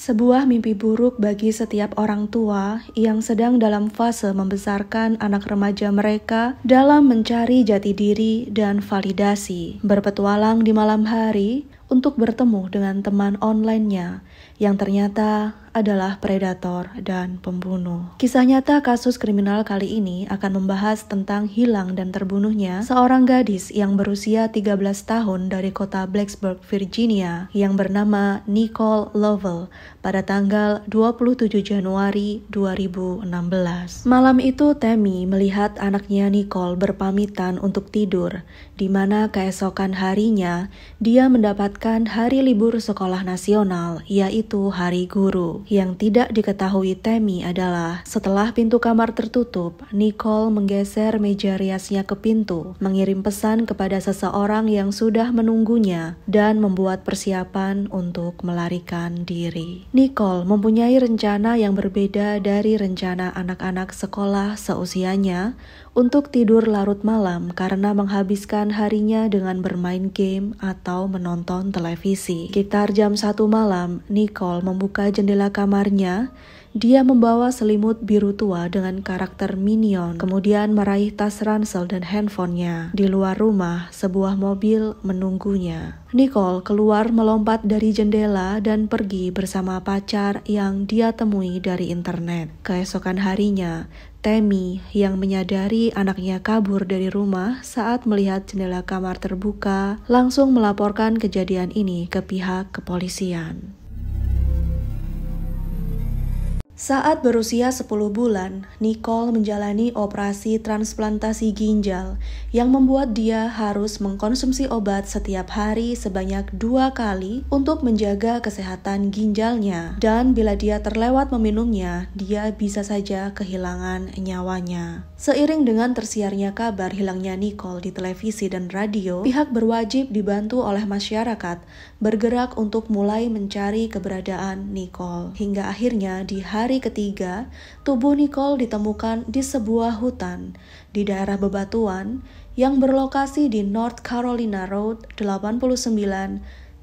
Sebuah mimpi buruk bagi setiap orang tua yang sedang dalam fase membesarkan anak remaja mereka dalam mencari jati diri dan validasi. Berpetualang di malam hari untuk bertemu dengan teman online-nya yang ternyata adalah predator dan pembunuh. Kisah nyata kasus kriminal kali ini akan membahas tentang hilang dan terbunuhnya seorang gadis yang berusia 13 tahun dari kota Blacksburg, Virginia yang bernama Nicole Lovell pada tanggal 27 Januari 2016. Malam itu Tammy melihat anaknya Nicole berpamitan untuk tidur, di mana keesokan harinya dia mendapatkan hari libur sekolah nasional, yaitu Hari Guru. Yang tidak diketahui Tammy adalah setelah pintu kamar tertutup, Nicole menggeser meja riasnya ke pintu, mengirim pesan kepada seseorang yang sudah menunggunya, dan membuat persiapan untuk melarikan diri. Nicole mempunyai rencana yang berbeda dari rencana anak-anak sekolah seusianya untuk tidur larut malam karena menghabiskan harinya dengan bermain game atau menonton televisi. Sekitar jam 1 malam, Nicole membuka jendela kamarnya. Dia membawa selimut biru tua dengan karakter Minion, kemudian meraih tas ransel dan handphonenya. Di luar rumah, sebuah mobil menunggunya. Nicole keluar melompat dari jendela dan pergi bersama pacar yang dia temui dari internet. Keesokan harinya, Tammy yang menyadari anaknya kabur dari rumah saat melihat jendela kamar terbuka, langsung melaporkan kejadian ini ke pihak kepolisian. Saat berusia 10 bulan, Nicole menjalani operasi transplantasi ginjal yang membuat dia harus mengkonsumsi obat setiap hari sebanyak 2 kali untuk menjaga kesehatan ginjalnya. Dan bila dia terlewat meminumnya, dia bisa saja kehilangan nyawanya. Seiring dengan tersiarnya kabar hilangnya Nicole di televisi dan radio, pihak berwajib dibantu oleh masyarakat bergerak untuk mulai mencari keberadaan Nicole. Hingga akhirnya di hari ketiga, tubuh Nicole ditemukan di sebuah hutan di daerah bebatuan yang berlokasi di North Carolina Road 89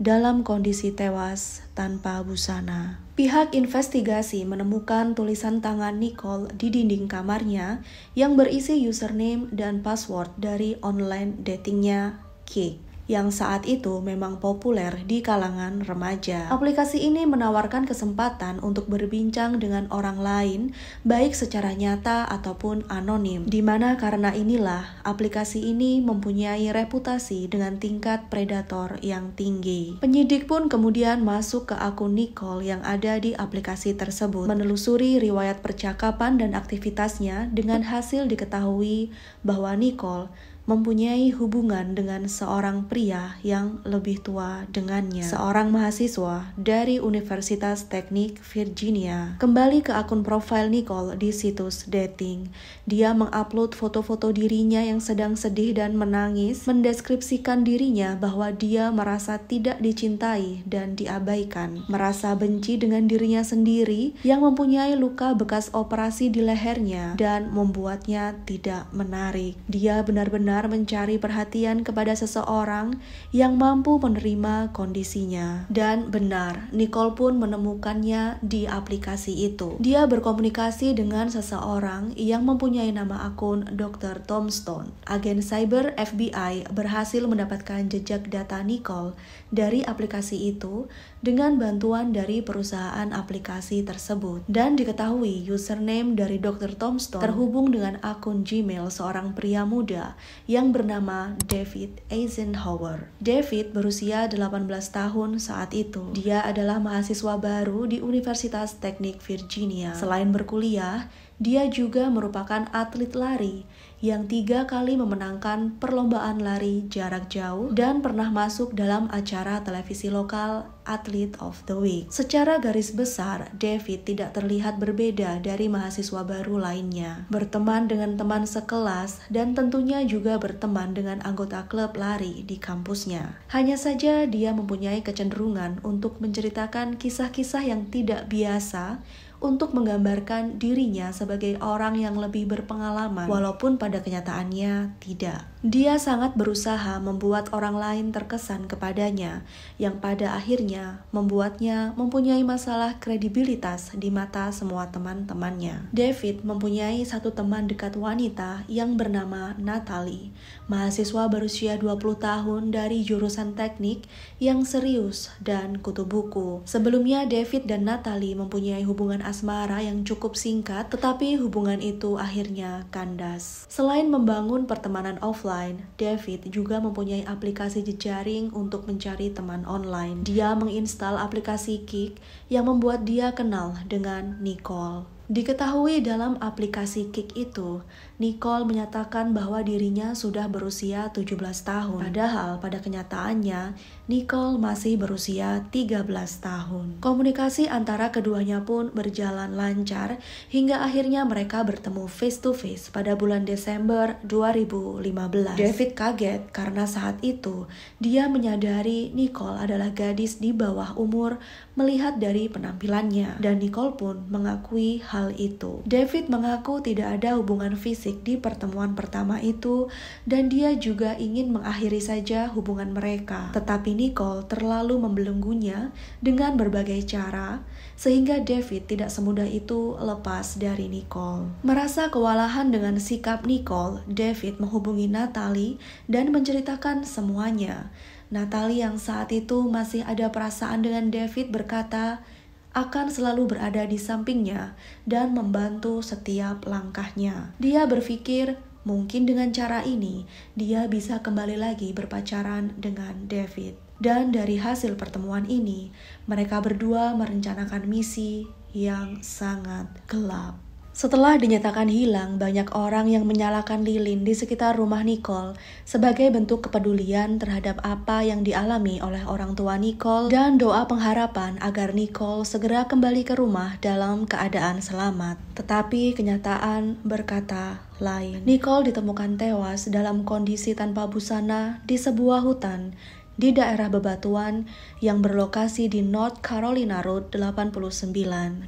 dalam kondisi tewas tanpa busana. Pihak investigasi menemukan tulisan tangan Nicole di dinding kamarnya yang berisi username dan password dari online datingnya Kik, yang saat itu memang populer di kalangan remaja. Aplikasi ini menawarkan kesempatan untuk berbincang dengan orang lain, baik secara nyata ataupun anonim, di mana karena inilah aplikasi ini mempunyai reputasi dengan tingkat predator yang tinggi. Penyidik pun kemudian masuk ke akun Nicole yang ada di aplikasi tersebut, menelusuri riwayat percakapan dan aktivitasnya dengan hasil diketahui bahwa Nicole mempunyai hubungan dengan seorang pria yang lebih tua dengannya, seorang mahasiswa dari Universitas Teknik Virginia. Kembali ke akun profil Nicole di situs dating, dia mengupload foto-foto dirinya yang sedang sedih dan menangis, mendeskripsikan dirinya bahwa dia merasa tidak dicintai dan diabaikan, merasa benci dengan dirinya sendiri yang mempunyai luka bekas operasi di lehernya dan membuatnya tidak menarik. Dia benar-benar mencari perhatian kepada seseorang yang mampu menerima kondisinya. Dan benar, Nicole pun menemukannya di aplikasi itu. Dia berkomunikasi dengan seseorang yang mempunyai nama akun Dr. Tombstone. Agen cyber FBI berhasil mendapatkan jejak data Nicole dari aplikasi itu dengan bantuan dari perusahaan aplikasi tersebut. Dan diketahui username dari Dr. Tombstone terhubung dengan akun Gmail seorang pria muda yang bernama David Eisenhower. David berusia 18 tahun saat itu. Dia adalah mahasiswa baru di Universitas Teknik Virginia. Selain berkuliah, dia juga merupakan atlet lari yang 3 kali memenangkan perlombaan lari jarak jauh dan pernah masuk dalam acara televisi lokal Athlete of the Week. Secara garis besar, David tidak terlihat berbeda dari mahasiswa baru lainnya. Berteman dengan teman sekelas dan tentunya juga berteman dengan anggota klub lari di kampusnya. Hanya saja dia mempunyai kecenderungan untuk menceritakan kisah-kisah yang tidak biasa untuk menggambarkan dirinya sebagai orang yang lebih berpengalaman, walaupun pada kenyataannya tidak. Dia sangat berusaha membuat orang lain terkesan kepadanya, yang pada akhirnya membuatnya mempunyai masalah kredibilitas di mata semua teman-temannya. David mempunyai satu teman dekat wanita yang bernama Natalie, mahasiswa berusia 20 tahun dari jurusan teknik yang serius dan kutu buku. Sebelumnya David dan Natalie mempunyai hubungan asmara yang cukup singkat, tetapi hubungan itu akhirnya kandas. Selain membangun pertemanan offline, David juga mempunyai aplikasi jejaring untuk mencari teman online. Dia menginstal aplikasi Kik yang membuat dia kenal dengan Nicole. Diketahui dalam aplikasi Kik itu, Nicole menyatakan bahwa dirinya sudah berusia 17 tahun. Padahal pada kenyataannya, Nicole masih berusia 13 tahun. Komunikasi antara keduanya pun berjalan lancar hingga akhirnya mereka bertemu face to face pada bulan Desember 2015. David kaget karena saat itu dia menyadari Nicole adalah gadis di bawah umur melihat dari penampilannya, dan Nicole pun mengakui hal itu. David mengaku tidak ada hubungan fisik di pertemuan pertama itu dan dia juga ingin mengakhiri saja hubungan mereka. Tetapi Nicole terlalu membelenggunya dengan berbagai cara sehingga David tidak semudah itu lepas dari Nicole. Merasa kewalahan dengan sikap Nicole, David menghubungi Natalie dan menceritakan semuanya. Natalie yang saat itu masih ada perasaan dengan David berkata akan selalu berada di sampingnya dan membantu setiap langkahnya. Dia berpikir mungkin dengan cara ini dia bisa kembali lagi berpacaran dengan David. Dan dari hasil pertemuan ini, mereka berdua merencanakan misi yang sangat gelap. Setelah dinyatakan hilang, banyak orang yang menyalakan lilin di sekitar rumah Nicole sebagai bentuk kepedulian terhadap apa yang dialami oleh orang tua Nicole dan doa pengharapan agar Nicole segera kembali ke rumah dalam keadaan selamat. Tetapi kenyataan berkata lain. Nicole ditemukan tewas dalam kondisi tanpa busana di sebuah hutan di daerah bebatuan yang berlokasi di North Carolina Road 89.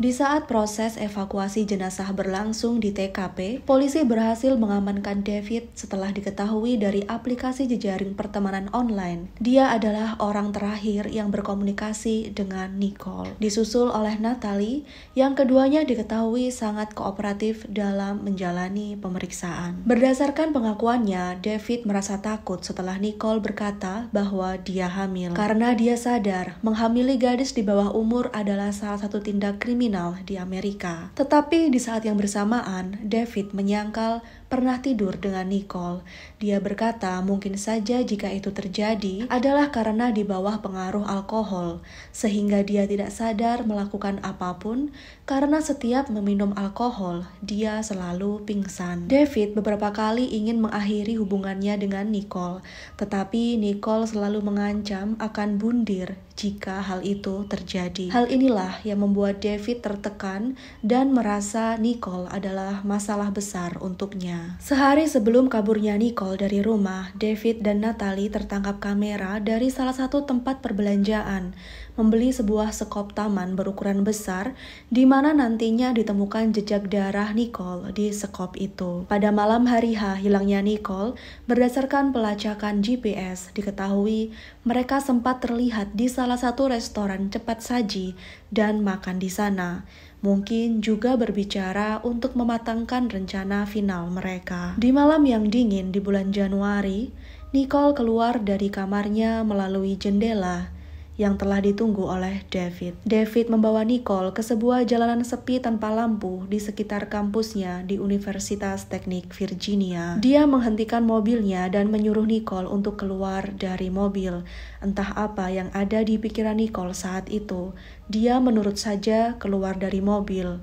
Di saat proses evakuasi jenazah berlangsung di TKP, polisi berhasil mengamankan David setelah diketahui dari aplikasi jejaring pertemanan online. Dia adalah orang terakhir yang berkomunikasi dengan Nicole. Disusul oleh Natalie, yang keduanya diketahui sangat kooperatif dalam menjalani pemeriksaan. Berdasarkan pengakuannya, David merasa takut setelah Nicole berkata bahwa dia hamil, karena dia sadar menghamili gadis di bawah umur adalah salah satu tindak kriminal di Amerika. Tetapi di saat yang bersamaan, David menyangkal pernah tidur dengan Nicole. Dia berkata mungkin saja jika itu terjadi adalah karena di bawah pengaruh alkohol, sehingga dia tidak sadar melakukan apapun karena setiap meminum alkohol, dia selalu pingsan. David beberapa kali ingin mengakhiri hubungannya dengan Nicole, tetapi Nicole selalu mengancam akan bundir jika hal itu terjadi. Hal inilah yang membuat David tertekan dan merasa Nicole adalah masalah besar untuknya. Sehari sebelum kaburnya Nicole dari rumah, David dan Natalie tertangkap kamera dari salah satu tempat perbelanjaan, membeli sebuah sekop taman berukuran besar di mana nantinya ditemukan jejak darah Nicole di sekop itu. Pada malam hari H hilangnya Nicole, berdasarkan pelacakan GPS, diketahui mereka sempat terlihat di salah satu restoran cepat saji dan makan di sana. Mungkin juga berbicara untuk mematangkan rencana final mereka. Di malam yang dingin di bulan Januari, Nicole keluar dari kamarnya melalui jendela yang telah ditunggu oleh David. David membawa Nicole ke sebuah jalanan sepi tanpa lampu di sekitar kampusnya di Universitas Teknik Virginia. Dia menghentikan mobilnya dan menyuruh Nicole untuk keluar dari mobil. Entah apa yang ada di pikiran Nicole saat itu, dia menurut saja keluar dari mobil.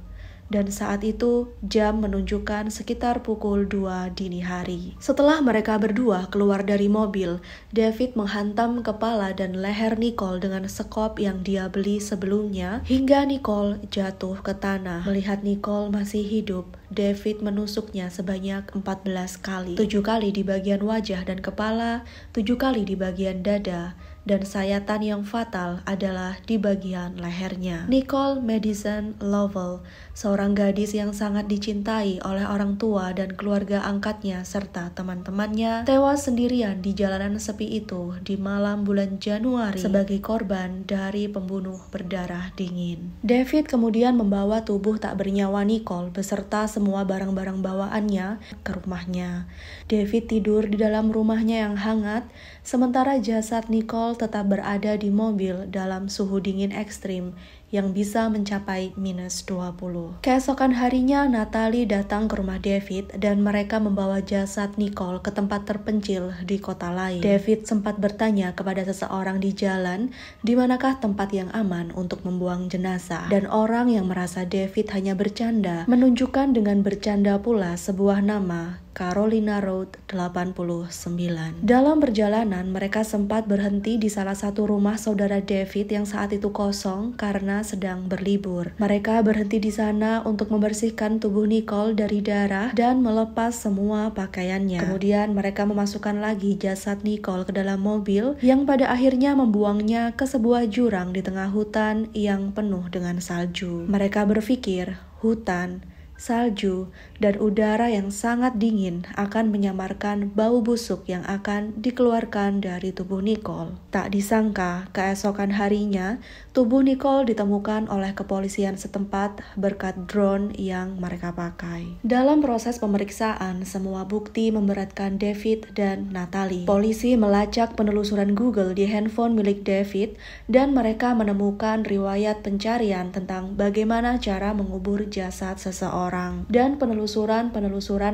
Dan saat itu jam menunjukkan sekitar pukul 2 dini hari. Setelah mereka berdua keluar dari mobil, David menghantam kepala dan leher Nicole dengan sekop yang dia beli sebelumnya hingga Nicole jatuh ke tanah. Melihat Nicole masih hidup, David menusuknya sebanyak 14 kali. 7 kali di bagian wajah dan kepala, 7 kali di bagian dada, dan sayatan yang fatal adalah di bagian lehernya. Nicole Madison Lovell, seorang gadis yang sangat dicintai oleh orang tua dan keluarga angkatnya serta teman-temannya, tewas sendirian di jalanan sepi itu di malam bulan Januari sebagai korban dari pembunuh berdarah dingin. David kemudian membawa tubuh tak bernyawa Nicole beserta semua barang-barang bawaannya ke rumahnya. David tidur di dalam rumahnya yang hangat, sementara jasad Nicole tetap berada di mobil dalam suhu dingin ekstrim yang bisa mencapai -20. Keesokan harinya, Natalie datang ke rumah David dan mereka membawa jasad Nicole ke tempat terpencil di kota lain. David sempat bertanya kepada seseorang di jalan di manakah tempat yang aman untuk membuang jenazah. Dan orang yang merasa David hanya bercanda menunjukkan dengan bercanda pula sebuah nama, Carolina Road 89. Dalam perjalanan, mereka sempat berhenti di salah satu rumah saudara David yang saat itu kosong karena sedang berlibur. Mereka berhenti di sana untuk membersihkan tubuh Nicole dari darah dan melepas semua pakaiannya. Kemudian mereka memasukkan lagi jasad Nicole ke dalam mobil yang pada akhirnya membuangnya ke sebuah jurang di tengah hutan yang penuh dengan salju. Mereka berpikir hutan, salju, dan udara yang sangat dingin akan menyamarkan bau busuk yang akan dikeluarkan dari tubuh Nicole. Tak disangka, keesokan harinya, tubuh Nicole ditemukan oleh kepolisian setempat berkat drone yang mereka pakai. Dalam proses pemeriksaan, semua bukti memberatkan David dan Natalie. Polisi melacak penelusuran Google di handphone milik David dan mereka menemukan riwayat pencarian tentang bagaimana cara mengubur jasad seseorang dan penelusuran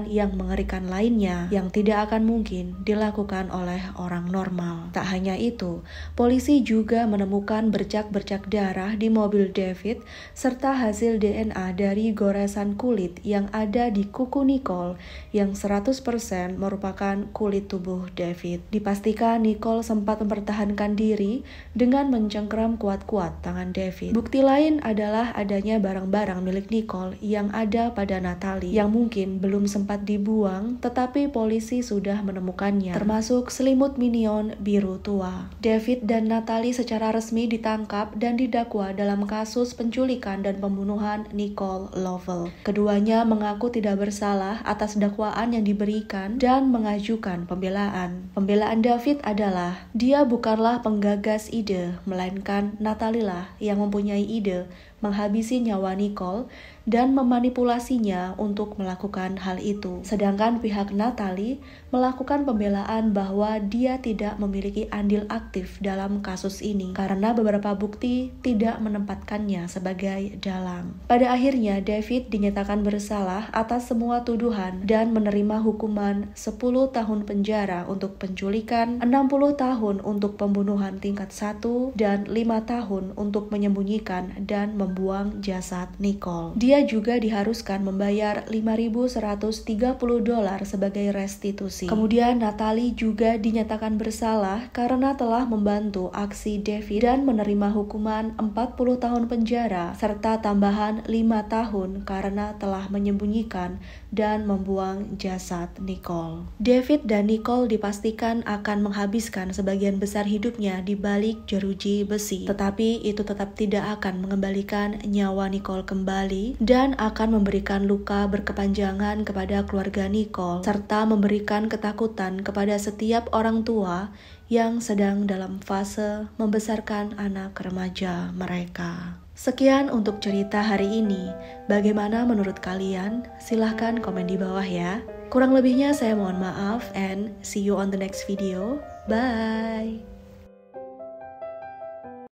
yang mengerikan lainnya yang tidak akan mungkin dilakukan oleh orang normal. Tak hanya itu, polisi juga menemukan bercak-bercak darah di mobil David serta hasil DNA dari goresan kulit yang ada di kuku Nicole yang 100% merupakan kulit tubuh David. Dipastikan Nicole sempat mempertahankan diri dengan mencengkram kuat-kuat tangan David. Bukti lain adalah adanya barang-barang milik Nicole yang ada pada Natalie yang mungkin belum sempat dibuang, tetapi polisi sudah menemukannya, termasuk selimut minion biru tua. David dan Natalie secara resmi ditangkap dan didakwa dalam kasus penculikan dan pembunuhan Nicole Lovell. Keduanya mengaku tidak bersalah atas dakwaan yang diberikan dan mengajukan pembelaan. Pembelaan David adalah, dia bukanlah penggagas ide, melainkan Natalie lah yang mempunyai ide menghabisi nyawa Nicole dan memanipulasinya untuk melakukan hal itu. Sedangkan pihak Natalie melakukan pembelaan bahwa dia tidak memiliki andil aktif dalam kasus ini karena beberapa bukti tidak menempatkannya sebagai dalang. Pada akhirnya David dinyatakan bersalah atas semua tuduhan dan menerima hukuman 10 tahun penjara untuk penculikan, 60 tahun untuk pembunuhan tingkat 1, dan 5 tahun untuk menyembunyikan dan membuang jasad Nicole. Dia juga diharuskan membayar $5.130 sebagai restitusi. Kemudian Natalie juga dinyatakan bersalah karena telah membantu aksi David dan menerima hukuman 40 tahun penjara serta tambahan 5 tahun karena telah menyembunyikan dan membuang jasad Nicole. David dan Nicole dipastikan akan menghabiskan sebagian besar hidupnya di balik jeruji besi, tetapi itu tetap tidak akan mengembalikan nyawa Nicole kembali dan akan memberikan luka berkepanjangan kepada keluarga Nicole serta memberikan ketakutan kepada setiap orang tua yang sedang dalam fase membesarkan anak remaja mereka. Sekian untuk cerita hari ini. Bagaimana menurut kalian? Silahkan komen di bawah ya. Kurang lebihnya saya mohon maaf and see you on the next video. Bye!